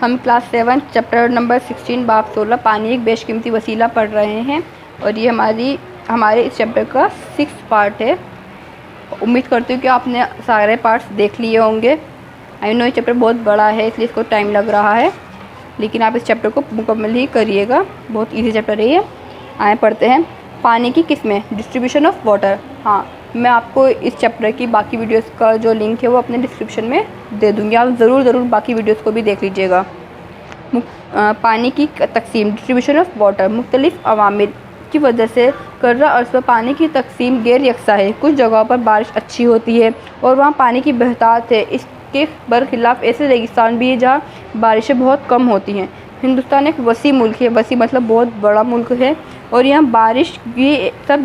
हम class 7 chapter number 16 बाब 16 पानी एक बेशकीमती वसीला पढ़ रहे हैं और ये हमारे इस चैप्टर का 6th पार्ट है। उम्मीद करती हूँ कि आपने सारे पार्ट्स देख लिए होंगे। आई नो ये चैप्टर बहुत बड़ा है इसलिए इसको टाइम लग रहा है, लेकिन आप इस चैप्टर को मुकम्मल ही करिएगा। बहुत ईजी चैप्टर है ये। आए पढ़ते हैं। पानी की किस्में, डिस्ट्रीब्यूशन ऑफ वाटर। हाँ, मैं आपको इस चैप्टर की बाकी वीडियोस का जो लिंक है वो अपने डिस्क्रिप्शन में दे दूँगी। आप ज़रूर बाकी वीडियोस को भी देख लीजिएगा। पानी की तकसीम, डिस्ट्रीब्यूशन ऑफ वाटर, मुख्तलिफ अवामिल की वजह से कर्रा अर्ज़ पर पानी की तकसीम गैर यकसा है। कुछ जगहों पर बारिश अच्छी होती है और वहाँ पानी की बहतात है। इसके बरखिलाफ़ ऐसे रेगिस्तान भी है जहाँ बारिशें बहुत कम होती हैं। हिंदुस्तान एक वसी मुल्क है, वसी मतलब बहुत बड़ा मुल्क है, और यहाँ बारिश भी सब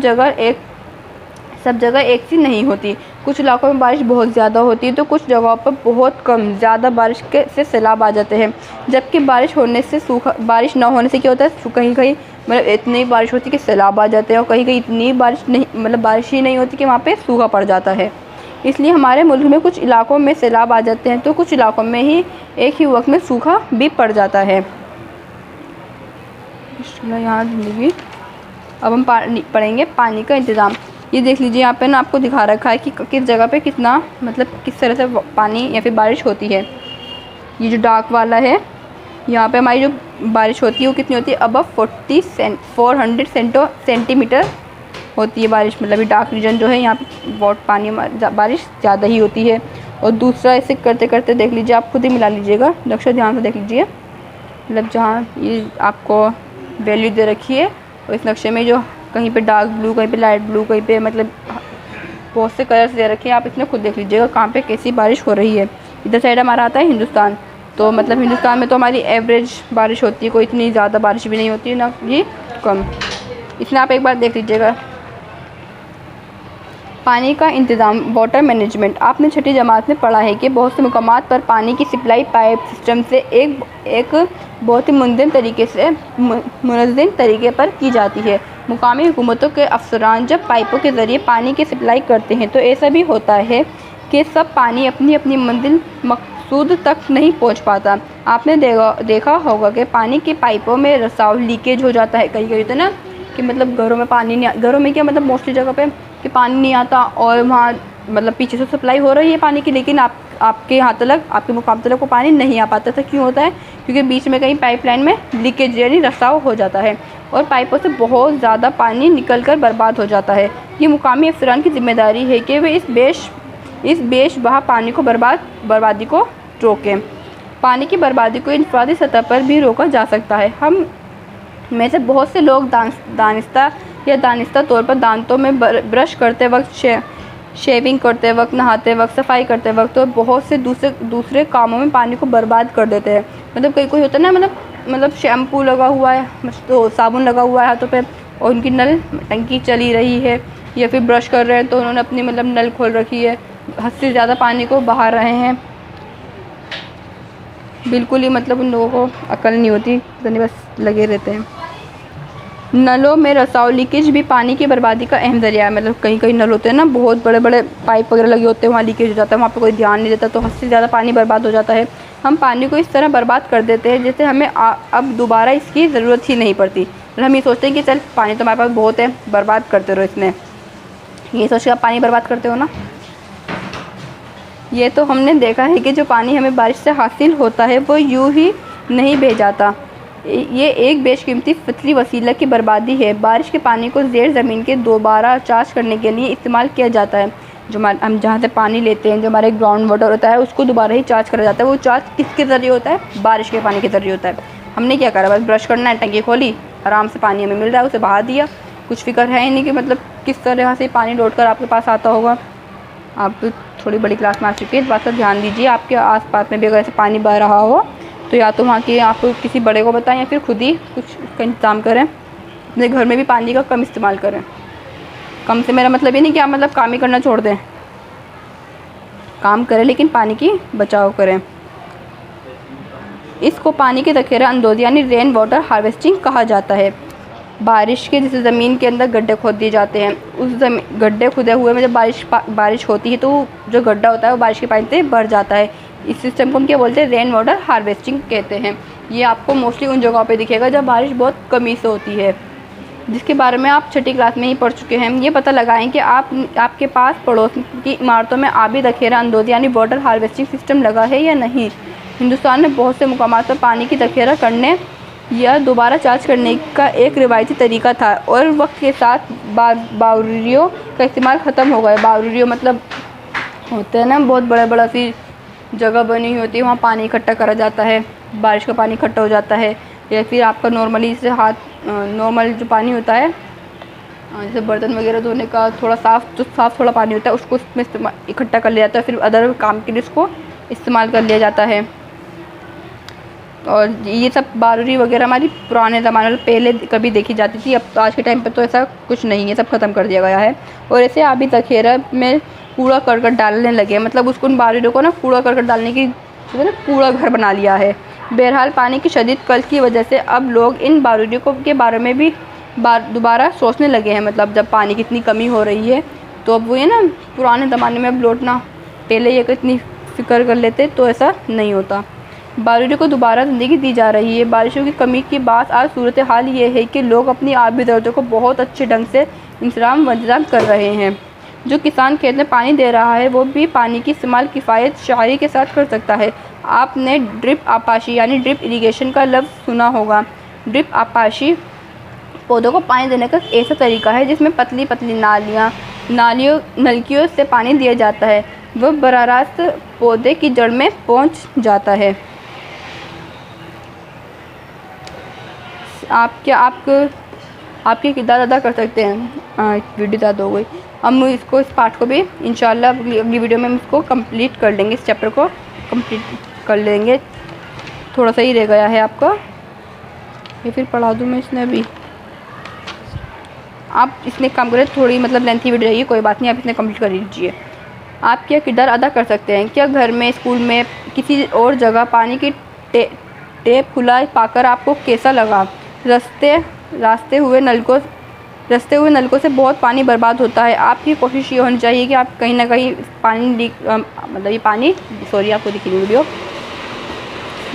जगह एक सी नहीं होती। कुछ इलाकों में बारिश बहुत ज़्यादा होती है तो कुछ जगहों पर बहुत कम। ज़्यादा बारिश से सैलाब आ जाते हैं, जबकि बारिश ना होने से क्या होता है, कहीं कहीं मतलब इतनी बारिश होती है कि सैलाब आ जाते हैं, और कहीं कहीं इतनी बारिश नहीं, मतलब बारिश ही नहीं होती कि वहाँ पे सूखा पड़ जाता है। इसलिए हमारे मुल्क में कुछ इलाकों में सैलाब आ जाते हैं तो कुछ इलाकों में ही एक ही वक्त में सूखा भी पड़ जाता है। यहाँ ज़िंदगी। अब हम पढ़ेंगे पानी का इंतज़ाम। ये देख लीजिए, यहाँ पे ना आपको दिखा रखा है कि किस जगह पे कितना, मतलब किस तरह से पानी या फिर बारिश होती है। ये जो डार्क वाला है, यहाँ पे हमारी जो बारिश होती है वो कितनी होती है, अबव 400 सेंटीमीटर होती है बारिश। मतलब ये डार्क रीजन जो है यहाँ पे बहुत पानी बारिश ज़्यादा ही होती है। और दूसरा ऐसे करते करते देख लीजिए, आप खुद ही मिला लीजिएगा, नक्शा ध्यान से देख लीजिए। मतलब जहाँ ये आपको वैल्यू दे रखी है और इस नक्शे में जो कहीं पे डार्क ब्लू, कहीं पे लाइट ब्लू, कहीं पे मतलब बहुत से कलर्स दे रखे हैं, आप इसमें खुद देख लीजिएगा कहाँ पे कैसी बारिश हो रही है। इधर साइड हमारा आता है हिंदुस्तान, तो मतलब हिंदुस्तान में तो हमारी एवरेज बारिश होती है, कोई इतनी ज़्यादा बारिश भी नहीं होती है ना ये कम। इसमें आप एक बार देख लीजिएगा। पानी का इंतज़ाम, वाटर मैनेजमेंट। आपने छठी जमात में पढ़ा है कि बहुत से मकामात पर पानी की सप्लाई पाइप सिस्टम से एक बहुत ही मुनज़्ज़म तरीके पर की जाती है। मुकामी हुकूमतों के अफसरान जब पाइपों के ज़रिए पानी की सप्लाई करते हैं तो ऐसा भी होता है कि सब पानी अपनी अपनी मंजिल मकसूद तक नहीं पहुंच पाता। आपने देखा होगा कि पानी की पाइपों में रिसाव, लीकेज हो जाता है। कहीं कहीं तो ना कि मतलब घरों में पानी नहीं, घरों में क्या मतलब मोस्टली जगह पे कि पानी नहीं आता और वहाँ मतलब पीछे से सप्लाई हो रही है पानी की, लेकिन आपके यहाँ तक, आपके मुकाम तक वो पानी नहीं आ पाता था। क्यों होता है? क्योंकि बीच में कहीं पाइपलाइन में लीकेज यानी रिसाव हो जाता है और पाइपों से बहुत ज़्यादा पानी निकलकर बर्बाद हो जाता है। ये मुकामी अफसरान की जिम्मेदारी है कि वे इस बेशबहा पानी को बर्बादी को रोकें। पानी की बर्बादी को इंफरादी सतह पर भी रोका जा सकता है। हम में से बहुत से लोग दानिस्ता तौर पर दांतों में ब्रश करते वक्त, शेविंग करते वक्त, नहाते वक्त, सफाई करते वक्त और बहुत से दूसरे कामों में पानी को बर्बाद कर देते हैं। मतलब कोई होता है ना, मतलब शैम्पू लगा हुआ है, तो साबुन लगा हुआ है हाथों पे और उनकी नल टंकी चली रही है, या फिर ब्रश कर रहे हैं तो उन्होंने अपनी मतलब नल खोल रखी है, हद से ज़्यादा पानी को बहा रहे हैं। बिल्कुल ही मतलब उन लोगों को अकल नहीं होती, बस लगे रहते हैं। नलों में रिसाव, लीकेज भी पानी की बर्बादी का अहम ज़रिया है। मतलब कहीं कहीं नल होते हैं ना, बहुत बड़े बड़े पाइप वगैरह लगे होते हैं, वहाँ लीकेज हो जाता है, वहाँ पे कोई ध्यान नहीं देता तो हद से ज़्यादा पानी बर्बाद हो जाता है। हम पानी को इस तरह बर्बाद कर देते हैं जैसे हमें अब दोबारा इसकी ज़रूरत ही नहीं पड़ती। मतलब हम ये सोचते हैं कि चल पानी तो हमारे पास बहुत है, बर्बाद करते रहो इसमें। ये सोच के आप पानी बर्बाद करते हो ना। ये तो हमने देखा है कि जो पानी हमें बारिश से हासिल होता है वो यूँ ही नहीं बह जाता। ये एक बेशकीमती फितरी वसीला की बर्बादी है। बारिश के पानी को ज़ेर ज़मीन के दोबारा चार्ज करने के लिए इस्तेमाल किया जाता है। जो हम जहाँ से पानी लेते हैं, जो हमारे ग्राउंड वाटर होता है, उसको दोबारा ही चार्ज करा जाता है। वो चार्ज किसके ज़रिए होता है? बारिश के पानी के ज़रिए होता है। हमने क्या करा, बस ब्रश करना है, टंकी खोली, आराम से पानी हमें मिल रहा है, उसे बहा दिया। कुछ फिक्र है ही नहीं कि मतलब किस तरह से पानी लौट कर आपके पास आता होगा। आप थोड़ी बड़ी क्लास में आ चुकी है, इस बात पर ध्यान दीजिए। आपके आसपास में भी अगर ऐसे पानी बह रहा हो तो या तो वहाँ के आप किसी बड़े को बताएं या फिर खुद ही कुछ का इंतज़ाम करें। अपने घर में भी पानी का कम इस्तेमाल करें। कम से मेरा मतलब ये नहीं कि आप मतलब काम ही करना छोड़ दें, काम करें लेकिन पानी की बचाव करें। इसको पानी की ज़ख़ीरा अंदोज़ी यानी रेन वाटर हार्वेस्टिंग कहा जाता है। बारिश के जैसे ज़मीन के अंदर गड्ढे खोद दिए जाते हैं, उस गड्ढे खुदे हुए में जब बारिश होती है तो जो गड्ढा होता है वो बारिश के पानी से भर जाता है। इस सिस्टम को हम क्या बोलते हैं, रेन वाटर हार्वेस्टिंग कहते हैं। ये आपको मोस्टली उन जगहों पे दिखेगा जब बारिश बहुत कमी से होती है, जिसके बारे में आप छठी क्लास में ही पढ़ चुके हैं। ये पता लगाएं कि आपके पास पड़ोस की इमारतों में आबी ज़ख़ीरा अंदोज़ी यानी वाटर हार्वेस्टिंग सिस्टम लगा है या नहीं। हिंदुस्तान में बहुत से मुकामात पर पानी की ज़ख़ीरा करने या दोबारा चार्ज करने का एक रिवायती तरीका था और वक्त के साथ बावरियों का इस्तेमाल ख़त्म हो गया। बावरियों मतलब होते हैं ना, बहुत बड़ा सी जगह बनी हुई होती है, वहाँ पानी इकट्ठा करा जाता है, बारिश का पानी इकट्ठा हो जाता है। या फिर आपका नॉर्मली से नॉर्मल जो पानी होता है, जैसे बर्तन वगैरह धोने का थोड़ा साफ़ थोड़ा पानी होता है, उसको इसमें इकट्ठा कर लिया जाता है, फिर अदर काम के लिए उसको इस्तेमाल कर लिया जाता है। और ये सब बारूरी वगैरह हमारी पुराने ज़माने में पहले कभी देखी जाती थी, अब तो आज के टाइम पे तो ऐसा कुछ नहीं है, सब ख़त्म कर दिया गया है। और ऐसे आबी ज़ख़ीरा में कूड़ा करकट डालने लगे, मतलब उसको उन बारूरियों को ना कूड़ा करकट डालने की कूड़ा घर बना लिया है। बहरहाल पानी की शदीद कर्ज की वजह से अब लोग इन बारूरियों को के बारे में भी दोबारा सोचने लगे हैं। मतलब जब पानी की इतनी कमी हो रही है तो अब वो ये ना पुराने ज़माने में अब लौटना, पहले ये इतनी फ़िक्र कर लेते तो ऐसा नहीं होता। बारूरियों को दोबारा ज़िंदगी दी जा रही है। बारिशों की कमी के बाद आज सूरत हाल ये है कि लोग अपनी आबी ज़रूरतों को बहुत अच्छे ढंग से इंतज़ाम कर रहे हैं। जो किसान खेत में पानी दे रहा है वो भी पानी की इस्तेमाल किफ़ायत शारी के साथ कर सकता है। आपने ड्रिप आपाशी यानी ड्रिप इरिगेशन का लफ्ज़ सुना होगा। ड्रिप आपाशी पौधों को पानी देने का एक ऐसा तरीका है जिसमें पतली पतली नलकियों से पानी दिया जाता है, वह बराह रास्त पौधे की जड़ में पहुंच जाता है। आपके किरदार अदा कर सकते हैं। वीडियो ज़्यादा हो गई, हम इस पार्ट को भी इंशाल्लाह अगली वीडियो में हम इसको कंप्लीट कर लेंगे, इस चैप्टर को कंप्लीट कर लेंगे। थोड़ा सा ही रह गया है आपका, ये फिर पढ़ा दूँ मैं इसने अभी। आप इसने काम करें, थोड़ी मतलब लेंथी वीडियो रही, कोई बात नहीं, आप इसने कंप्लीट कर लीजिए। आप क्या किरदार अदा कर सकते हैं? क्या घर में, स्कूल में, किसी और जगह पानी की टैप खुला पाकर आपको कैसा लगा? रस्ते हुए नलकों से बहुत पानी बर्बाद होता है। आपकी कोशिश ये होनी चाहिए कि आप कहीं ना कहीं पानी लीक मतलब ये पानी आपको दिखी वीडियो।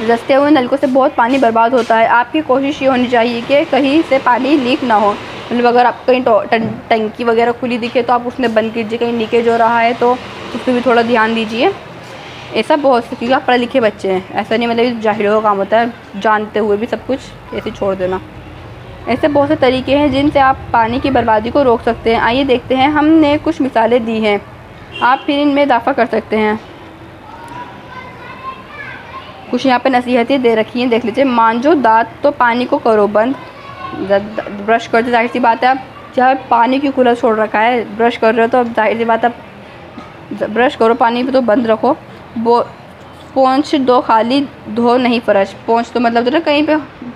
रस्ते हुए नलकों से बहुत पानी बर्बाद होता है। आपकी कोशिश ये होनी चाहिए कि कहीं से पानी लीक ना हो। मतलब अगर आप कहीं टंकी वगैरह खुली दिखे तो आप उसमें बंद कीजिए, कहीं लीकेज हो रहा है तो उस पर भी थोड़ा ध्यान दीजिए। ऐसा बहुत से, क्योंकि आप पढ़े लिखे बच्चे हैं, ऐसा नहीं मतलब जाहिलों का काम होता है जानते हुए भी सब कुछ ऐसे छोड़ देना। ऐसे बहुत से तरीके हैं जिनसे आप पानी की बर्बादी को रोक सकते हैं। आइए देखते हैं, हमने कुछ मिसालें दी हैं, आप फिर इनमें इजाफा कर सकते हैं। कुछ यहाँ पे नसीहतें दे रखी हैं, देख लीजिए। मांजो दांत तो पानी को करो बंद। ब्रश करते जाहिर सी बात है, आप जहाँ पानी की खुला छोड़ रखा है, ब्रश कर रहे हो तो अब जाहिर सी बात है ब्रश करो, पानी भी तो बंद रखो। पोंछ दो खाली, धो नहीं फर्श। पोंछ तो मतलब ना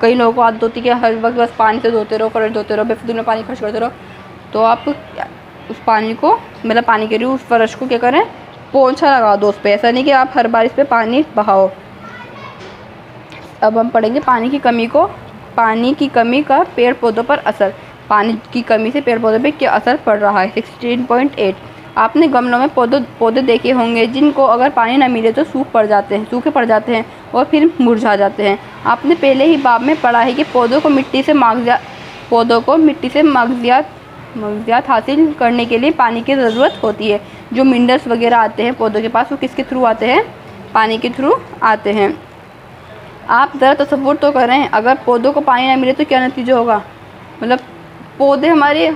कई लोगों को आदत होती है कि हर वक्त बस पानी से धोते रहो, फर्श धोते रहो, बेफिजूल में पानी खर्च करते रहो। तो आप उस पानी को, मतलब पानी के लिए उस फर्श को क्या करें, पोंछा लगा दो उस पर। ऐसा नहीं कि आप हर बार इस पर पानी बहाओ। अब हम पढ़ेंगे पानी की कमी का पेड़ पौधों पर असर। पानी की कमी से पेड़ पौधों पर क्या असर पड़ रहा है। 16.8। आपने गमलों में पौधे देखे होंगे जिनको अगर पानी न मिले तो सूखे पड़ जाते हैं और फिर मुरझा जाते हैं। आपने पहले ही बाब में पढ़ा है कि पौधों को मिट्टी से मग़ज़ियात हासिल करने के लिए पानी की ज़रूरत होती है। जो मिनरल्स वगैरह आते हैं पौधों के पास, वो किसके थ्रू आते हैं? पानी के थ्रू आते हैं। आप ज़रा तसव्वुर तो करें, अगर पौधों को पानी न मिले तो क्या नतीजा होगा। मतलब पौधे हमारे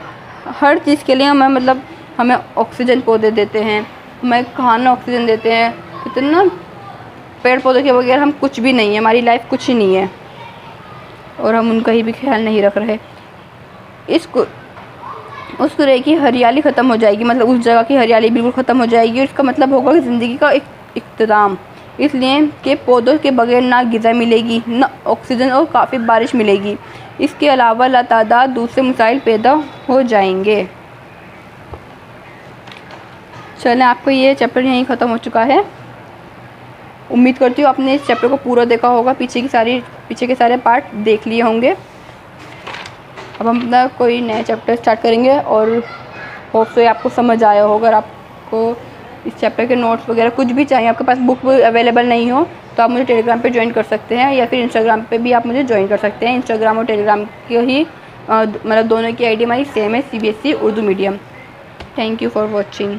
हर चीज़ के लिए हमें ऑक्सीजन पौधे देते हैं, हमें खाना ऑक्सीजन देते हैं। इतना पेड़ पौधों के बगैर हम कुछ भी नहीं है, हमारी लाइफ कुछ ही नहीं है, और हम उनका ही भी ख्याल नहीं रख रहे। उस कुरे की हरियाली ख़त्म हो जाएगी, मतलब उस जगह की हरियाली बिल्कुल ख़त्म हो जाएगी, और इसका मतलब होगा कि ज़िंदगी का एक इख्तिताम। इसलिए कि पौधों के बगैर ना ग़िज़ा मिलेगी, ना ऑक्सीजन, और काफ़ी बारिश मिलेगी। इसके अलावा लातादाद दूसरे मसाइल पैदा हो जाएंगे। चलें, आपको ये चैप्टर यहीं ख़त्म हो चुका है। उम्मीद करती हूँ आपने इस चैप्टर को पूरा देखा होगा, पीछे के सारे पार्ट देख लिए होंगे। अब हम अपना कोई नया चैप्टर स्टार्ट करेंगे और होप से आपको समझ आया होगा। अगर आपको इस चैप्टर के नोट्स वगैरह कुछ भी चाहिए, आपके पास बुक अवेलेबल नहीं हो तो आप मुझे टेलीग्राम पे ज्वाइन कर सकते हैं, या फिर इंस्टाग्राम पे भी आप मुझे ज्वाइन कर सकते हैं। इंस्टाग्राम और टेलीग्राम की ही मतलब दोनों की आईडी हमारी सेम है, CBSE Urdu medium. Thank you for watching.